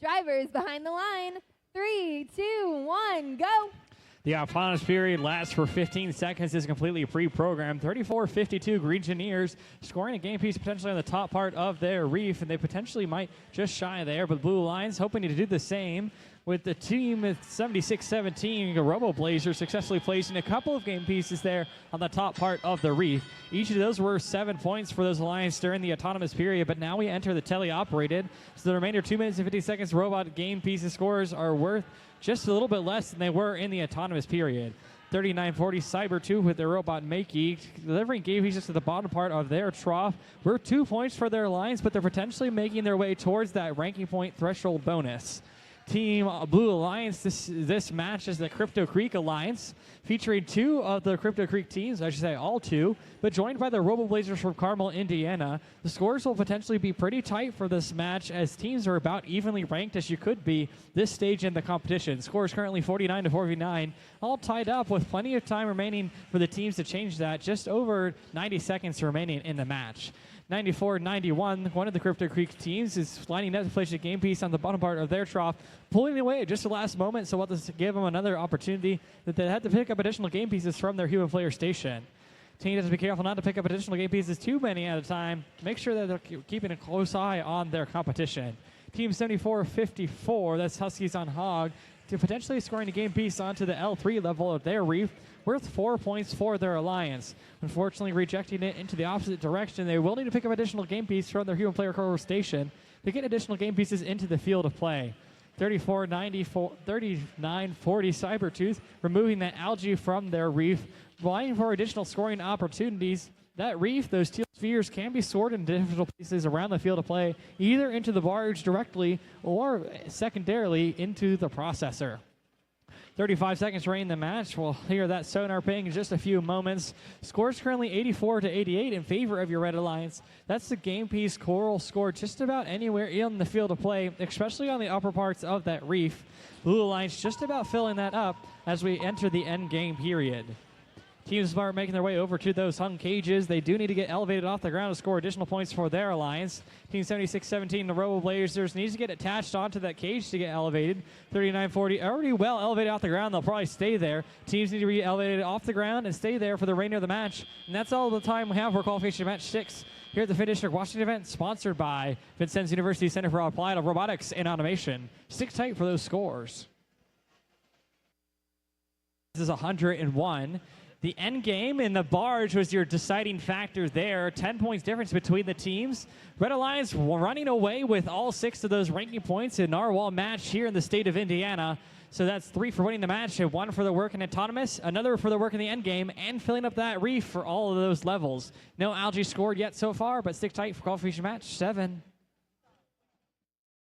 Drivers behind the line. 3, 2, 1, go. The autonomous period lasts for 15 seconds. Is completely pre-programmed. 34-52 Greengineers scoring a game piece potentially on the top part of their reef, and they potentially might just shy there. But Blue Lions hoping to do the same with the team at 76-17. Robo Blazers successfully placing a couple of game pieces there on the top part of the reef. Each of those were 7 points for those Lions during the autonomous period, but now we enter the teleoperated. So the remainder 2 minutes and 50 seconds robot game pieces scores are worth just a little bit less than they were in the autonomous period. 39-40 Cyber 2 with their robot Makey, delivering game pieces to the bottom part of their trough. We're 2 points for their lines, but they're potentially making their way towards that ranking point threshold bonus. Team Blue Alliance, this match is the Crypto Creek Alliance, featuring 2 of the Crypto Creek teams, I should say all 2, but joined by the Robo Blazers from Carmel, Indiana. The scores will potentially be pretty tight for this match, as teams are about evenly ranked as you could be this stage in the competition. Scores currently 49-49, all tied up with plenty of time remaining for the teams to change that, just over 90 seconds remaining in the match. 94-91, one of the Crypto Creek teams is lining up to place a game piece on the bottom part of their trough, pulling away at just the last moment, so we'll have to give them another opportunity that they had to pick up additional game pieces from their human player station. Team has to be careful not to pick up additional game pieces too many at a time. Make sure that they're keeping a close eye on their competition. Team 74-54, that's Huskies on Hog, to potentially scoring a game piece onto the L3 level of their reef, worth 4 points for their alliance. Unfortunately, rejecting it into the opposite direction, they will need to pick up additional game pieces from their human player core station to get additional game pieces into the field of play. 39-40 Cybertooth, removing that algae from their reef, vying for additional scoring opportunities. That reef, those teal spheres, can be stored in different places around the field of play, either into the barge directly or secondarily into the processor. 35 seconds remaining in the match. We'll hear that sonar ping in just a few moments. Scores currently 84-88 in favor of your Red Alliance. That's the game piece coral score just about anywhere in the field of play, especially on the upper parts of that reef. Blue Alliance just about filling that up as we enter the end game period. Teams are making their way over to those hung cages. They do need to get elevated off the ground to score additional points for their alliance. Team 76-17, the Robo Blazers needs to get attached onto that cage to get elevated. 39-40, already well elevated off the ground. They'll probably stay there. Teams need to be elevated off the ground and stay there for the remainder of the match. And that's all the time we have for qualification match 6 here at the Fifth District Washington event, sponsored by Vincennes University Center for Applied Robotics and Automation. Stick tight for those scores. This is 101. The end game in the barge was your deciding factor there. 10 points difference between the teams. Red Alliance running away with all 6 of those ranking points in Narwhal match here in the state of Indiana. So that's 3 for winning the match, and 1 for the work in autonomous, another for the work in the end game, and filling up that reef for all of those levels. No algae scored yet so far, but stick tight for qualification match 7.